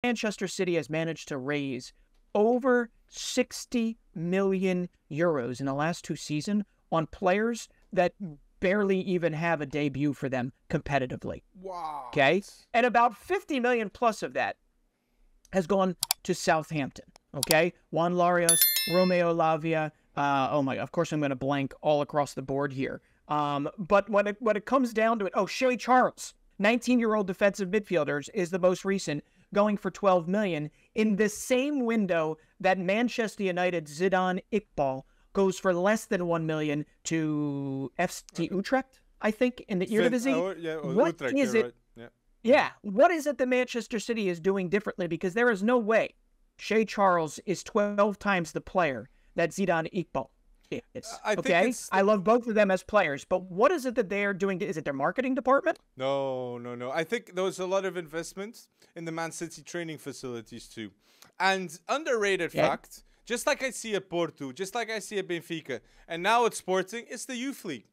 Manchester City has managed to raise over 60 million euros in the last 2 seasons on players that barely even have a debut for them competitively. Wow. Okay? And about 50 million plus of that has gone to Southampton. Okay? Juan Larios, Romeo Lavia. Oh my, of course I'm going to blank all across the board here. But when it comes down to it, Shay Charles, 19-year-old defensive midfielders, is the most recent, going for 12 million in the same window that Manchester United Zidane Iqbal goes for less than 1 million to FC Utrecht, I think, in the Eredivisie. What Utrecht, is it? right. Yeah, what is it that Manchester City is doing differently? Because there is no way Shay Charles is 12 times the player that Zidane Iqbal is. I love both of them as players, but what is it that they are doing? Is it their marketing department? No. I think there was a lot of investment in the Man City training facilities too. And underrated fact, just like I see at Porto, just like I see at Benfica, and now at Sporting, it's the youth league.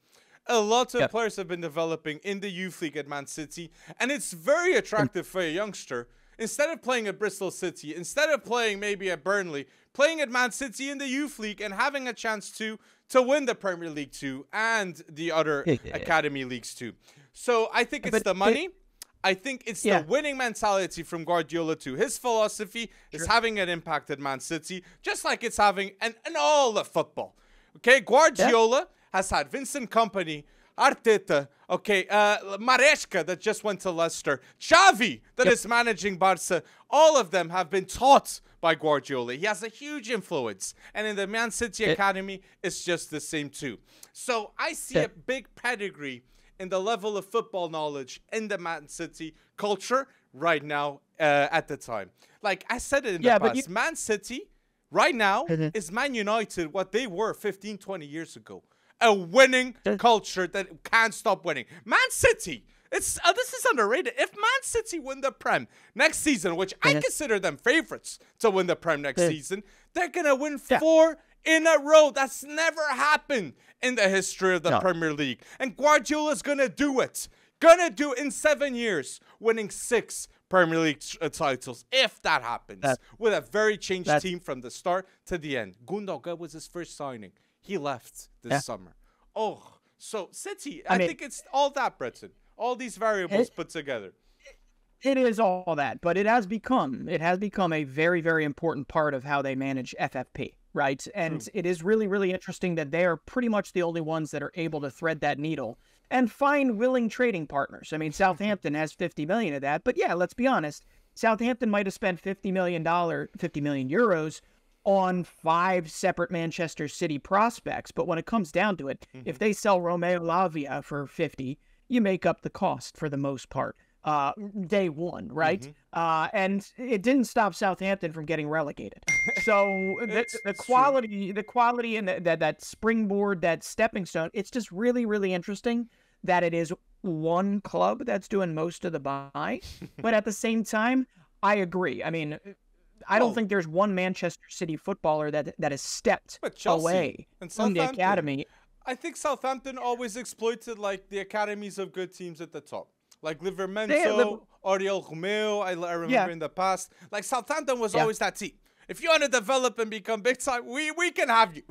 A lot of players have been developing in the youth league at Man City, and it's very attractive for a youngster. Instead of playing at Bristol City, instead of playing maybe at Burnley, playing at Man City in the youth league and having a chance to win the Premier League too and the other academy leagues too. So I think it's the money. I think it's the winning mentality from Guardiola too. His philosophy is having an impact at Man City, just like it's having in all the football. Okay, Guardiola has had Vincent Kompany, Arteta, Mahrez that just went to Leicester, Xavi that is managing Barca. All of them have been taught by Guardiola. He has a huge influence. And in the Man City Academy, it's just the same too. So I see a big pedigree in the level of football knowledge in the Man City culture right now at the time. Like I said it in the past, Man City right now is Man United what they were 15, 20 years ago. A winning culture that can't stop winning. Man City, this is underrated. If Man City win the Prem next season, which I consider them favorites to win the Prem next season, they're going to win 4 in a row. That's never happened in the history of the Premier League. And Guardiola's going to do it. Going to do it in 7 years, winning 6 Premier League titles, if that happens. With a very changed team from the start to the end. Gundogan was his first signing. He left this summer. So City, I think it's all that, Breton. All these variables put together. It is all that, but it has become a very, very important part of how they manage FFP, right? And it is really, really interesting that they are pretty much the only ones that are able to thread that needle and find willing trading partners. I mean, Southampton has 50 million of that, but yeah, let's be honest. Southampton might have spent 50 million euros on 5 separate Manchester City prospects. But when it comes down to it, if they sell Romeo Lavia for 50, you make up the cost for the most part. Day one, right? And it didn't stop Southampton from getting relegated. So the quality and that springboard, that stepping stone, it's just really, really interesting that it is one club that's doing most of the buying. But at the same time, I agree. I mean, I don't think there's one Manchester City footballer that has stepped away from the academy. I think Southampton always exploited like the academies of good teams at the top. Like Livermento, Oriol Romeo, I remember in the past. Like Southampton was always that team. If you want to develop and become big time, we can have you.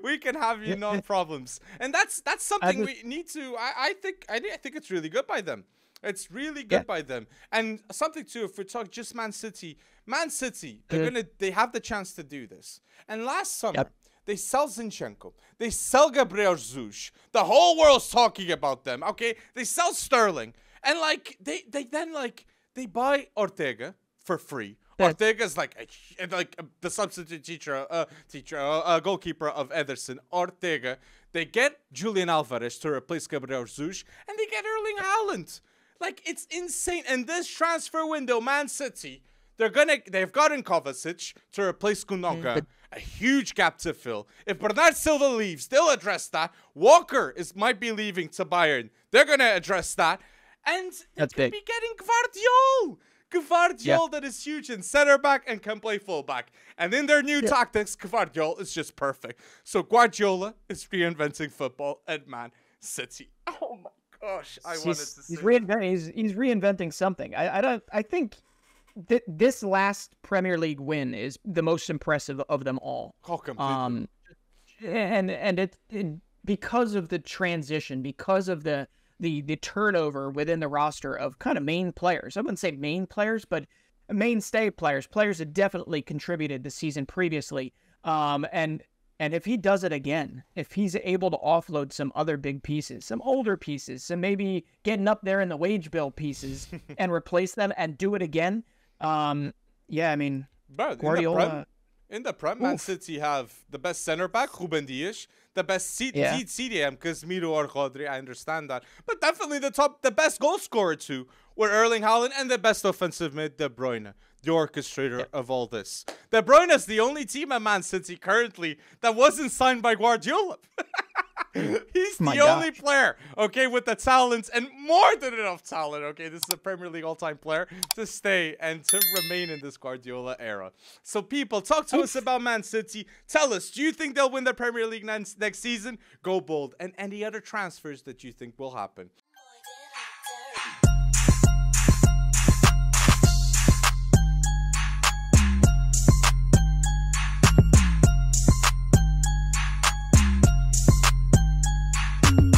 We can have you, no problems. And that's something we need to. I think it's really good by them. It's really good by them. And something too, if we talk just Man City, they have the chance to do this. And last summer, they sell Zinchenko. They sell Gabriel Jesus. The whole world's talking about them. Okay, they sell Sterling, and like they buy Ortega for free. Ortega's like the substitute goalkeeper of Ederson. Ortega. They get Julian Alvarez to replace Gabriel Jesus, and they get Erling Haaland. Like, it's insane. And this transfer window, Man City, they've gotten Kovacic to replace Gundogan. A huge gap to fill. If Bernard Silva leaves, they'll address that. Walker might be leaving to Bayern. They're going to address that. And they could be getting Gvardiol. That is huge in center back and can play fullback. And in their new tactics, Gvardiol is just perfect. So Guardiola is reinventing football at Man City. Oh my God. gosh, I wanted to say. He's reinventing something. I think that this last Premier League win is the most impressive of them all. Oh, completely. And it because of the transition, because of the turnover within the roster of kind of main players. I wouldn't say main players, but mainstay players that definitely contributed the season previously. And if he does it again, if he's able to offload some other big pieces, some older pieces, some maybe getting up there in the wage bill pieces and replace them and do it again, yeah, I mean, Bro, Guardiola. In the Prem, Man City have the best center back, Ruben Dias, the best CDM, Casemiro or Rodri, I understand that. But definitely the best goal scorer too, were Erling Haaland, and the best offensive mid, De Bruyne, the orchestrator of all this. De Bruyne is the only team at Man City currently that wasn't signed by Guardiola. He's the only player, okay, with the talent and more than enough talent, okay? This is a Premier League all-time player to stay and to remain in this Guardiola era. So, people, talk to us about Man City. Tell us, do you think they'll win the Premier League next season? Go bold. And any other transfers that you think will happen.